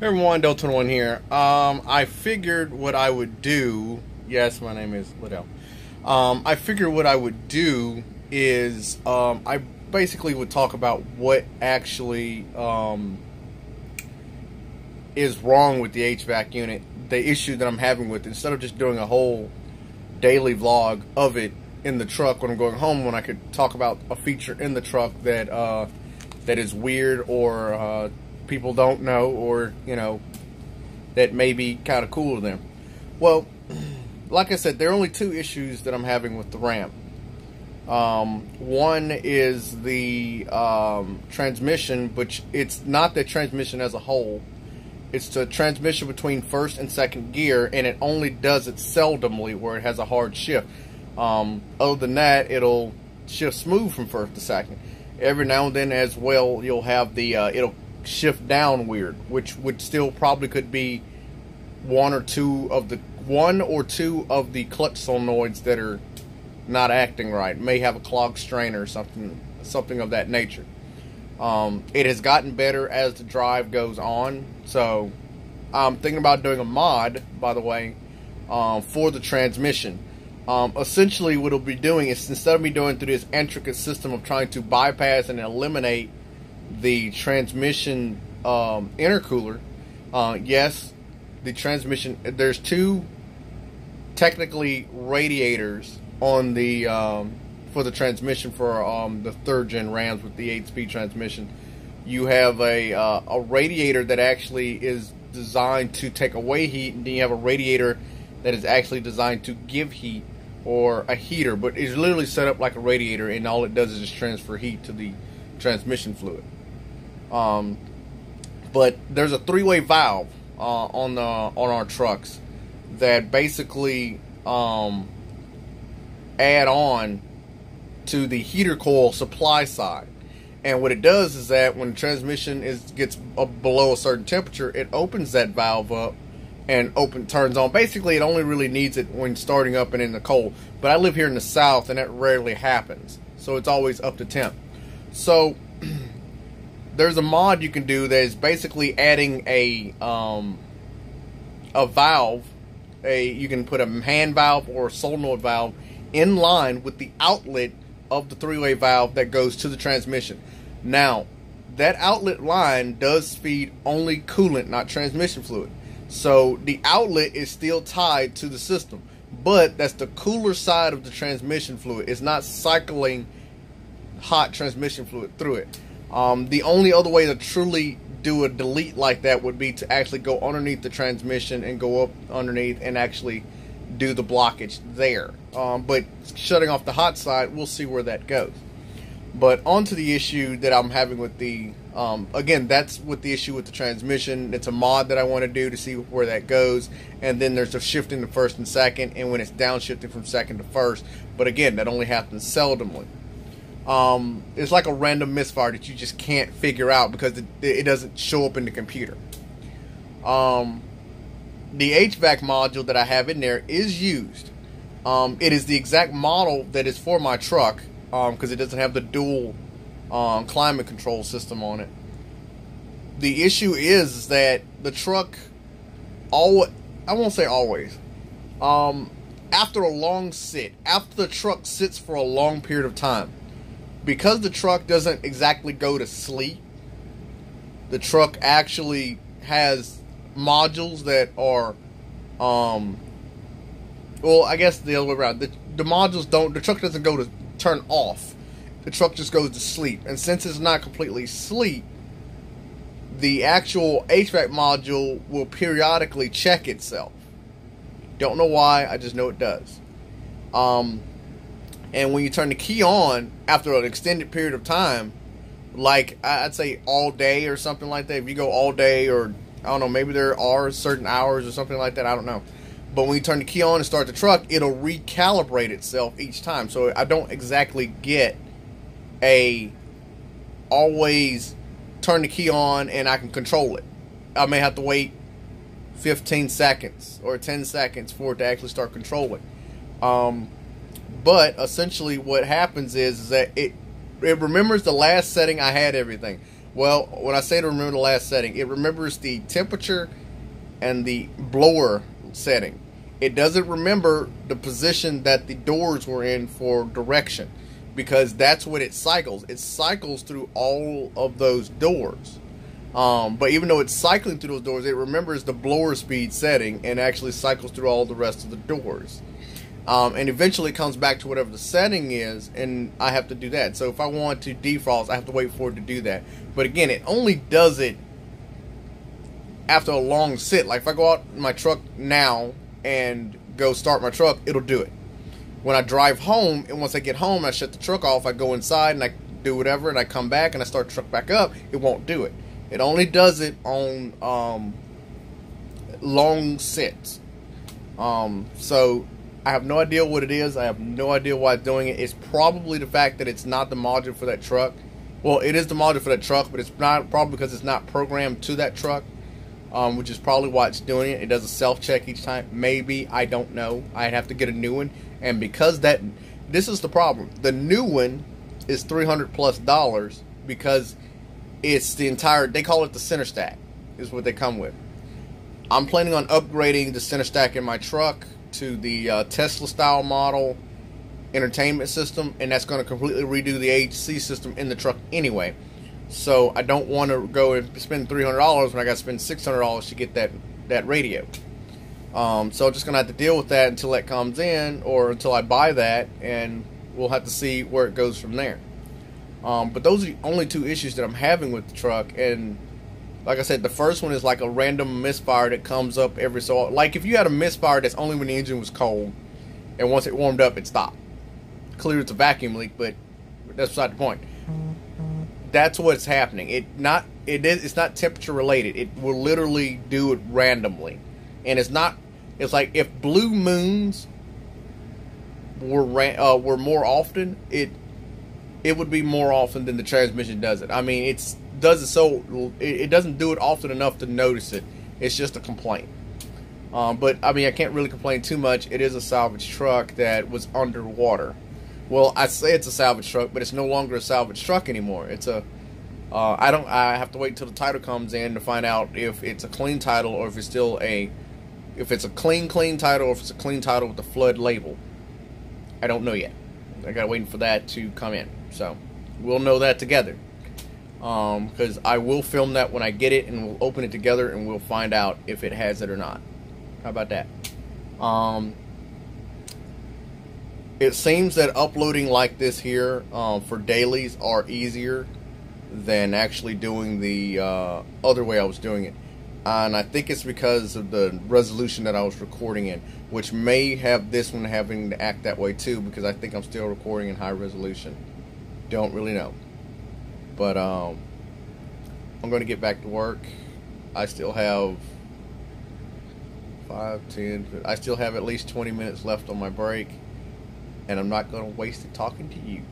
Hey everyone, Del21 here. I figured what I would do. Yes, my name is Liddell. I figured what I would do is I basically would talk about what actually is wrong with the HVAC unit, the issue that I'm having with it, instead of just doing a whole daily vlog of it in the truck when I'm going home, when I could talk about a feature in the truck that that is weird or people don't know, or that may be kind of cool to them. Well, like I said, there are only two issues that I'm having with the ramp. One is the transmission, which it's not the transmission as a whole. It's the transmission between first and second gear, and it only does it seldomly where it has a hard shift. Other than that, it'll shift smooth from first to second. Every now and then as well, you'll have the it'll shift down weird, which would still probably could be one or two of the clutch solenoids that are not acting right. May have a clogged strain or something of that nature. It has gotten better as the drive goes on, so I'm thinking about doing a mod, by the way, for the transmission. Essentially what it'll be doing is, instead of me going through this intricate system of trying to bypass and eliminate the transmission intercooler, yes, the transmission, there's two technically radiators on the for the transmission for the 3rd gen Rams with the 8-speed transmission. You have a radiator that actually is designed to take away heat, and then you have a radiator that is actually designed to give heat, or a heater, but it's literally set up like a radiator, and all it does is just transfer heat to the transmission fluid. But there's a 3-way valve on our trucks that basically add on to the heater coil supply side, and what it does is that when the transmission gets below a certain temperature, it opens that valve up and turns on. Basically, it only really needs it when starting up and in the cold. But I live here in the South, and that rarely happens, so it's always up to temp. So there's a mod you can do that is basically adding a valve. You can put a hand valve or a solenoid valve in line with the outlet of the 3-way valve that goes to the transmission. Now, that outlet line does feed only coolant, not transmission fluid. So the outlet is still tied to the system, but that's the cooler side of the transmission fluid. It's not cycling hot transmission fluid through it. The only other way to truly do a delete like that would be to actually go underneath the transmission and go up underneath and actually do the blockage there. But shutting off the hot side, we'll see where that goes. But on to the issue that I'm having with the, again, that's with the issue with the transmission. It's a mod that I want to do to see where that goes. And then there's the shifting to first and second, and when it's downshifting from second to first. But again, that only happens seldomly. It's like a random misfire that you just can't figure out because it doesn't show up in the computer. The HVAC module that I have in there is used. It is the exact model that is for my truck, because it doesn't have the dual climate control system on it. The issue is that the truck, I won't say always, after a long sit, after the truck sits for a long period of time, because the truck doesn't exactly go to sleep, the truck actually has modules that are, well, I guess the other way around. The modules don't, the truck doesn't go to turn off. The truck just goes to sleep. And since it's not completely sleep, the actual HVAC module will periodically check itself. Don't know why, I just know it does. And when you turn the key on after an extended period of time, like I'd say all day or something like that, if you go all day, or I don't know, maybe there are certain hours or something like that, I don't know. But when you turn the key on and start the truck, it'll recalibrate itself each time. So I don't exactly get always turn the key on and I can control it. I may have to wait 15 seconds or 10 seconds for it to actually start controlling. But essentially what happens is that it remembers the last setting I had everything. Well, when I say to remember the last setting, it remembers the temperature and the blower setting. It doesn't remember the position that the doors were in for direction, because that's what it cycles. It cycles through all of those doors. But even though it's cycling through those doors, it remembers the blower speed setting and actually cycles through all the rest of the doors. And eventually it comes back to whatever the setting is, and I have to do that. So if I want to defrost, I have to wait for it to do that. But again, it only does it after a long sit. Like if I go out in my truck now and go start my truck, it'll do it. When I drive home, and once I get home, I shut the truck off, I go inside and I do whatever, and I come back and I start the truck back up, it won't do it. It only does it on long sits. So I have no idea what it is. I have no idea why it's doing it. It's probably the fact that it's not the module for that truck. Well, it is the module for that truck, but it's not probably because it's not programmed to that truck, which is probably why it's doing it. It does a self-check each time. Maybe. I don't know. I'd have to get a new one. And because this is the problem. The new one is $300+ because it's the entire, they call it the center stack, is what they come with. I'm planning on upgrading the center stack in my truck to the Tesla style model entertainment system, and that's going to completely redo the AC system in the truck anyway. So I don't want to go and spend $300 when I got to spend $600 to get that radio. So I'm just going to have to deal with that until that comes in, or until I buy that, and we'll have to see where it goes from there. But those are the only two issues that I'm having with the truck. And like I said, the first one is like a random misfire that comes up every so often. Like if you had a misfire that's only when the engine was cold, and once it warmed up, it stopped. Clearly it's a vacuum leak, but that's beside the point. That's what's happening. It's not temperature related. It will literally do it randomly. And it's like if blue moons were more often, it would be more often than the transmission does it. I mean, it doesn't do it often enough to notice it. It's just a complaint. But I mean, I can't really complain too much. It is a salvage truck that was underwater. Well, I say it's a salvage truck, but it's no longer a salvage truck anymore. It's I have to wait until the title comes in to find out if it's a clean title, or if it's still if it's a clean title, or if it's a clean title with the flood label. I don't know yet. I gotta wait for that to come in. So we'll know that together. Because I will film that when I get it, and we'll open it together, and we'll find out if it has it or not. How about that? It seems that uploading like this here for dailies are easier than actually doing the other way I was doing it. And I think it's because of the resolution that I was recording in, which may have this one having to act that way too, because I think I'm still recording in high resolution. Don't really know. But I'm going to get back to work. I still have 5, 10, I still have at least 20 minutes left on my break, and I'm not going to waste it talking to you.